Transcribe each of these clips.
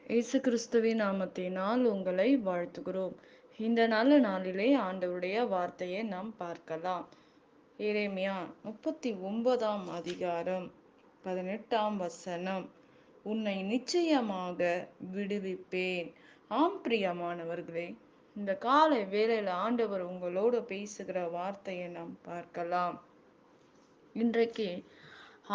இயேசு கிறிஸ்துவின் நாமத்தினால் உங்களை வாழ்த்துகிறோம். இந்த நல்ல நாளிலே ஆண்டவருடைய வார்த்தையை நாம் பார்க்கலாம். எரேமியா 39ஆம் அதிகாரம் 18ஆம் வசனம். உன்னை நிச்சயமாக விடுவிப்பேன். ஆம் பிரியமானவர்களே, இந்த காலை வேளையில ஆண்டவர் உங்களோடு பேசுகிற வார்த்தையை நாம் பார்க்கலாம். இன்றைக்கு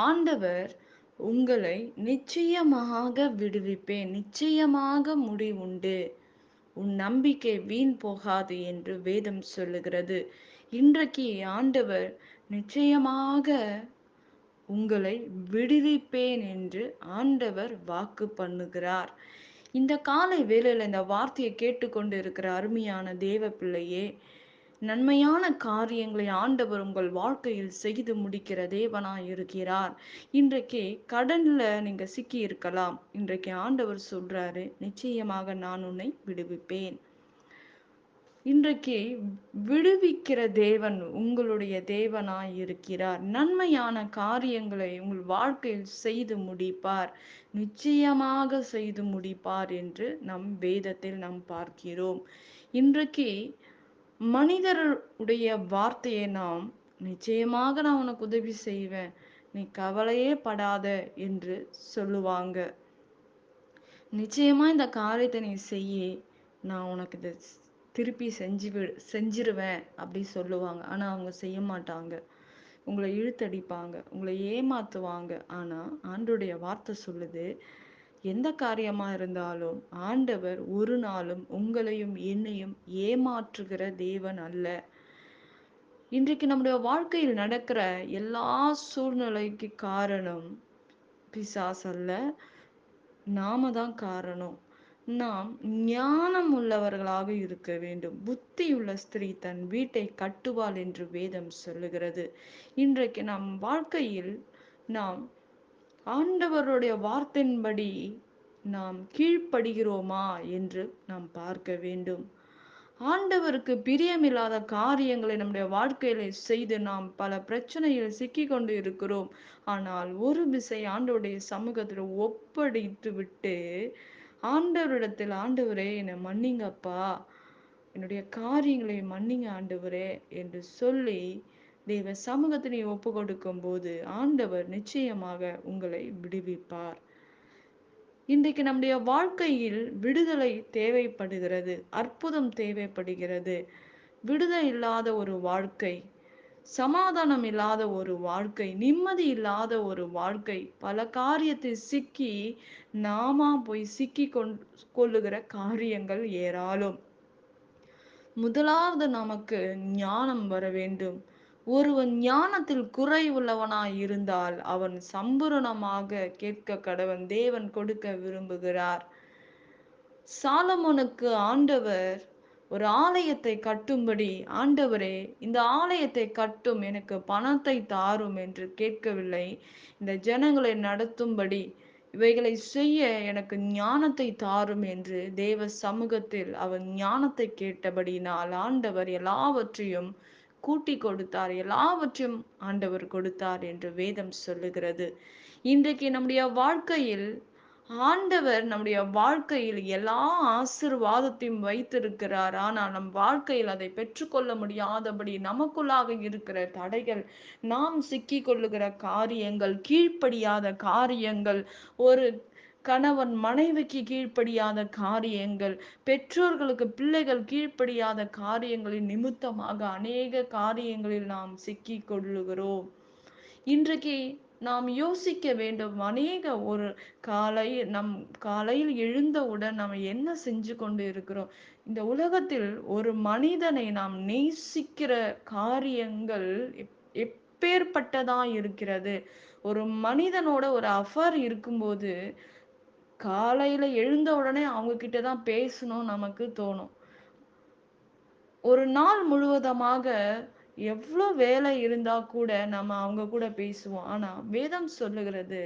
ஆண்டவர் உங்களை நிச்சயமாக விடுவிப்பேன், நிச்சயமாக முடிவுண்டு, உன் நம்பிக்கை வீண் போகாது என்று வேதம் சொல்லுகிறது. இன்றைக்கு ஆண்டவர் நிச்சயமாக உங்களை விடுவிப்பேன் என்று ஆண்டவர் வாக்கு பண்ணுகிறார். இந்த காலை வேளையில இந்த வார்த்தையை கேட்டுக்கொண்டு இருக்கிற அருமையான தேவ பிள்ளையே, நன்மையான காரியங்களை ஆண்டவர் உங்கள் வாழ்க்கையில் செய்து முடிக்கிற தேவனாய் இருக்கிறார். இன்றைக்கு கடன்ல நீங்க சிக்கி இருக்கலாம். இன்றைக்கு ஆண்டவர் சொல்றாரு, நிச்சயமாக நான் உன்னை விடுவிப்பேன். இன்றைக்கு விடுவிக்கிற தேவன் உங்களுடைய தேவனாய் இருக்கிறார். நன்மையான காரியங்களை உங்கள் வாழ்க்கையில் செய்து முடிப்பார். நிச்சயமாக செய்து முடிப்பார் என்று நம் வேதத்தில் நாம் பார்க்கிறோம். இன்றைக்கு மனிதருடைய வார்த்தையை நாம் நிச்சயமாக நான் உனக்கு உதவி செய்வேன், நீ கவலையே படாத என்று சொல்லுவாங்க. நிச்சயமா இந்த காரியத்தை நீ செய்யி, நான் உனக்கு இதை திருப்பி செஞ்சிருவேன் அப்படி சொல்லுவாங்க. ஆனா அவங்க செய்ய மாட்டாங்க. உங்களை இழுத்தடிப்பாங்க, உங்களை ஏமாத்துவாங்க. ஆனா ஆண்டவருடைய வார்த்தை சொல்லுது, எந்த காரியமா இருந்தாலும் ஆண்டவர் ஒரு நாளும் உங்களையும் என்னையும் ஏமாற்றுகிற தேவன் அல்ல. இன்றைக்கு நம்முடைய வாழ்க்கையில் நடக்கிற எல்லா சூழ்நிலைக்கு காரணம் பிசாசு அல்ல, நாம தான் காரணம். நாம் ஞானம் உள்ளவர்களாக இருக்க வேண்டும். புத்தியுள்ள ஸ்திரீ தன் வீட்டை கட்டுவாள் என்று வேதம் சொல்லுகிறது. இன்றைக்கு நம் வாழ்க்கையில் நாம் ஆண்டவருடைய வார்த்தையின்படி நாம் கீழ்ப்படுகிறோமா என்று நாம் பார்க்க வேண்டும். ஆண்டவருக்கு பிரியமில்லாத காரியங்களை நம்முடைய வாழ்க்கையில செய்து நாம் பல பிரச்சனையில் சிக்கி கொண்டு இருக்கிறோம். ஆனால் ஒரு விசை ஆண்டவருடைய சமூகத்தில் ஒப்படைத்து விட்டு, ஆண்டவரிடத்தில், ஆண்டவரே என்னை மன்னிங்கப்பா, என்னுடைய காரியங்களை மன்னிங்க ஆண்டவரே என்று சொல்லி தேவ சமூகத்தினை ஒப்பு கொடுக்கும் போது ஆண்டவர் நிச்சயமாக உங்களை விடுவிப்பார். இன்றைக்கு நம்முடைய வாழ்க்கையில் விடுதலை தேவைப்படுகிறது, அற்புதம் தேவைப்படுகிறது. விடுதலை இல்லாத ஒரு வாழ்க்கை, சமாதானம் இல்லாத ஒரு வாழ்க்கை, நிம்மதி இல்லாத ஒரு வாழ்க்கை, பல காரியத்தில் சிக்கி நாமா போய் சிக்கி கொள்ளுகிற காரியங்கள் ஏராளம். முதலாவது நமக்கு ஞானம் வர வேண்டும். ஒருவன் ஞானத்தில் குறைவுள்ளவனாய் இருந்தால் அவன் சம்பூரணமாக கேட்க கடவன், தேவன் கொடுக்க விரும்புகிறார். சாலமோனுக்கு ஆண்டவர் ஒரு ஆலயத்தை கட்டும்படி, ஆண்டவரே இந்த ஆலயத்தை கட்டும், எனக்கு பணத்தை தாரும் என்று கேட்கவில்லை. இந்த ஜனங்களை நடத்தும்படி இவைகளை செய்ய எனக்கு ஞானத்தை தாரும் என்று தேவ சமூகத்தில் அவன் ஞானத்தை கேட்டபடினால் ஆண்டவர் எல்லாவற்றையும் கூட்டி கொடுத்தார், எல்லாவற்றையும் ஆண்டவர் கொடுத்தார் என்று வேதம் சொல்லுகிறது. இன்றைக்கு நம்முடைய வாழ்க்கையில் ஆண்டவர் நம்முடைய வாழ்க்கையில் எல்லா ஆசீர்வாதத்தையும் வைத்திருக்கிறார். ஆனால் நம் வாழ்க்கையில் அதை பெற்றுக்கொள்ள முடியாதபடி நமக்குள்ளாக இருக்கிற தடைகள், நாம் சிக்கி கொள்ளுகிற காரியங்கள், கீழ்ப்படியாத காரியங்கள், ஒரு கணவன் மனைவிக்கு கீழ்ப்படியாத காரியங்கள், பெற்றோர்களுக்கு பிள்ளைகள் கீழ்ப்படியாத காரியங்களின் நிமித்தமாக அநேக காரியங்களில் நாம் சிக்கி கொள்ளுகிறோம். இன்றைக்கு நாம் யோசிக்க வேண்டும். அநேக ஒரு காலையில் எழுந்தவுடன் நாம் என்ன செஞ்சு கொண்டு இருக்கிறோம்? இந்த உலகத்தில் ஒரு மனிதனை நாம் நேசிக்கிற காரியங்கள் எப்பேற்பட்டதா இருக்கிறது. ஒரு மனிதனோட ஒரு அஃபேர் இருக்கும்போது காலையில எழுந்த உடனே அவங்க கிட்ட தான் பேசணும் நமக்கு தோணும். ஒரு நாள் முழுவதுமாக எவ்வளோ வேலை இருந்தா கூட நம்ம அவங்க கூட பேசுவோம். ஆனா வேதம் சொல்லுகிறது,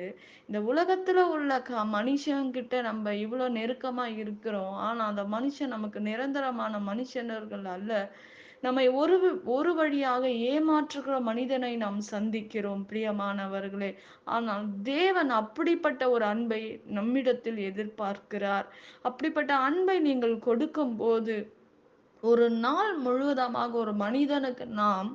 இந்த உலகத்துல உள்ள மனுஷங்கிட்ட நம்ம இவ்வளோ நெருக்கமா இருக்கிறோம். ஆனா அந்த மனுஷன் நமக்கு நிரந்தரமான மனுஷனர்கள் அல்ல. நம்மை ஒரு வழியாக ஏமாற்றுகிற மனிதனை நாம் சந்திக்கிறோம் பிரியமானவர்களே. ஆனால் தேவன் அப்படிப்பட்ட ஒரு அன்பை நம்மிடத்தில் எதிர்பார்க்கிறார். அப்படிப்பட்ட அன்பை நீங்கள் கொடுக்கும்போது, ஒரு நாள் முழுவதுமாக ஒரு மனிதனுக்கு நாம்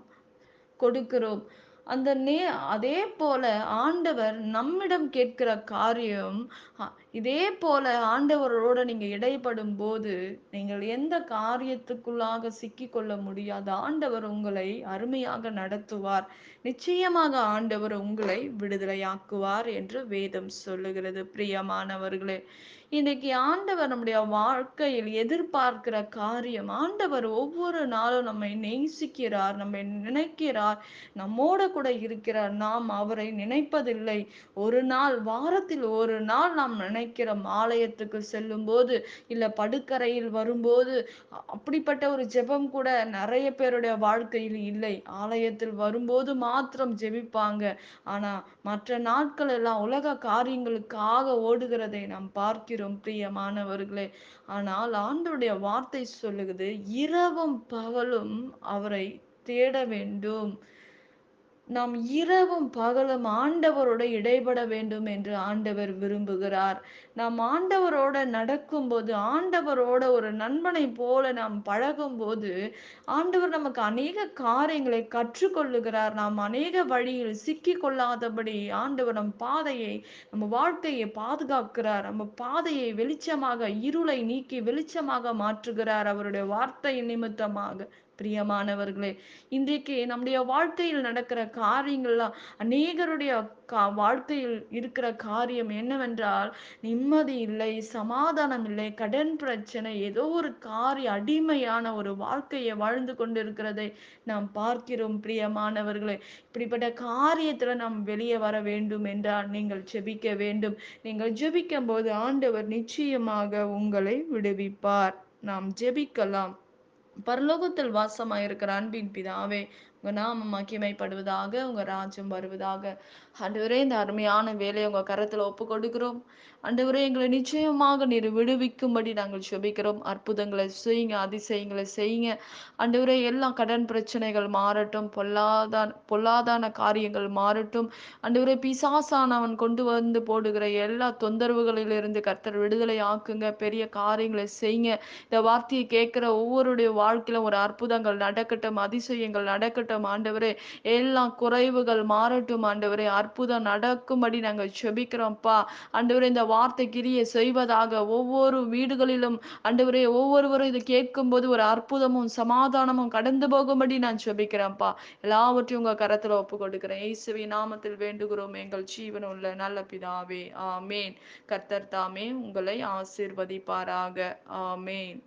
கொடுக்கிறோம். அந்த நே அதே போல ஆண்டவர் நம்மிடம் கேட்கிற காரியம், அ இதே போல ஆண்டவரோட நீங்க இடைப்படும்போது, நீங்கள் எந்த காரியத்துக்குள்ளாக சிக்கிக்கொள்ள முடியாது. ஆண்டவர் உங்களை அருமையாக நடத்துவார். நிச்சயமாக ஆண்டவர் உங்களை விடுதலையாக்குவார் என்று வேதம் சொல்லுகிறது. பிரியமானவர்களே, இன்னைக்கு ஆண்டவர் நம்முடைய வாழ்க்கையில் எதிர்பார்க்கிற காரியம், ஆண்டவர் ஒவ்வொரு நாளும் நம்மை நேசிக்கிறார், நம்மை நினைக்கிறார், நம்மோட கூட இருக்கிறார். நாம் அவரை நினைப்பதில்லை. ஒரு நாள், வாரத்தில் ஒரு நாள் நாம் நினைக்கிறோம். ஆலயத்துக்கு செல்லும்போது, இல்ல படுக்கறையில் வரும்போது, அப்படிப்பட்ட ஒரு ஜெபம் கூட நெறைய பேருடைய வாழ்க்கையில் இல்லை. ஆலயத்தில் வரும்போது மாத்திரம் ஜெபிப்பாங்க. ஆனா, மற்ற நாட்கள் எல்லாம் உலக காரியங்களுக்காக ஓடுகிறதை நாம் பார்க்கிறோம் பிரியமானவர்களே. ஆனால் ஆண்டவருடைய வார்த்தை சொல்லுகிறது, இரவும் பகலும் அவரை தேட வேண்டும். நாம் இரவும் பகலும் ஆண்டவரோட இடைபட வேண்டும் என்று ஆண்டவர் விரும்புகிறார். நாம் ஆண்டவரோட நடக்கும்போது, ஆண்டவரோட ஒரு நண்பனைப் போல நாம் பழகும்போது, ஆண்டவர் நமக்கு அநேக காரியங்களை கற்றுக்கொள்ளுகிறார். நாம் அநேக வழியில் சிக்கிக் கொள்ளாதபடி ஆண்டவர் நம் பாதையை, நம்ம வாழ்க்கையை பாதுகாக்கிறார். நம்ம பாதையை வெளிச்சமாக, இருளை நீக்கி வெளிச்சமாக மாற்றுகிறார் அவருடைய வார்த்தையின் நிமித்தமாக. பிரியமானவர்களே, இன்றைக்கு நம்முடைய வாழ்க்கையில் நடக்கிற காரியங்கள்லாம் அநேகருடைய வாழ்க்கையில் இருக்கிற காரியம் என்னவென்றால், நிம்மதி இல்லை, சமாதானம் இல்லை, கடன் பிரச்சனை, ஏதோ ஒரு அடிமையான ஒரு வாழ்க்கையை வாழ்ந்து கொண்டிருக்கிறதை நாம் பார்க்கிறோம் பிரியமானவர்களே. இப்படிப்பட்ட காரியத்துல நாம் வெளியே வர வேண்டும் என்றால் நீங்கள் ஜெபிக்க வேண்டும். நீங்கள் ஜெபிக்கும்போது ஆண்டவர் நிச்சயமாக உங்களை விடுவிப்பார். நாம் ஜெபிக்கலாம். பரலோகத்தில் வாசமாயிருக்கிற அன்பின் பிதாவே, உங்க நாமம் மகிமைப்படுவதாக, உங்க ராஜ்யம் வருவதாக. ஆண்டவரே, இந்த அருமையான வேலையை உங்க கரத்துல ஒப்பு கொடுக்கிறோம். ஆண்டவரே, எங்களை நிச்சயமாக நீர் விடுவிக்கும்படி நாங்கள் ஜெபிக்கிறோம். அற்புதங்களை செய்யுங்க, அதிசயங்களை செய்யுங்க. ஆண்டவரே, எல்லா கடன் பிரச்சனைகள் மாறட்டும், பொல்லாதான காரியங்கள் மாறட்டும். ஆண்டவரே, பிசாசானவன் கொண்டு வந்து போடுகிற எல்லா தொந்தரவுகளிலிருந்து கர்த்தர் விடுதலை ஆக்குங்க. பெரிய காரியங்களை செய்யுங்க. இந்த வார்த்தையை கேட்கிற ஒவ்வொருடைய வாழ்க்கையில ஒரு அற்புதங்கள் நடக்கட்டும், அதிசயங்கள் நடக்கட்டும் ஆண்டவரே. எல்லா குறைவுகள் மாறட்டும் ஆண்டவரே. அற்புதம் நடக்கும்படி நாங்கள் ஜெபிக்கிறோம்ப்பா. ஆண்டவரே, இந்த வார்த்தை கிரியை செய்வதாக ஒவ்வொரு வீடுகளிலும் ஆண்டவரே, ஒவ்வொருவரும் இதை கேட்கும்போது ஒரு அற்புதமும் சமாதானமும் கடந்து போகும்படி நான் ஜெபிக்கிறேன்ப்பா. எல்லாவற்றையும் உங்க கரத்துல ஒப்பு கொடுக்கிறேன். இயேசுவின் நாமத்தில் வேண்டுகிறோம் எங்கள் ஜீவனுள்ள நல்ல பிதாவே. ஆமேன். கர்த்தர் தாமே உங்களை ஆசீர்வதிப்பாராக. ஆமேன்.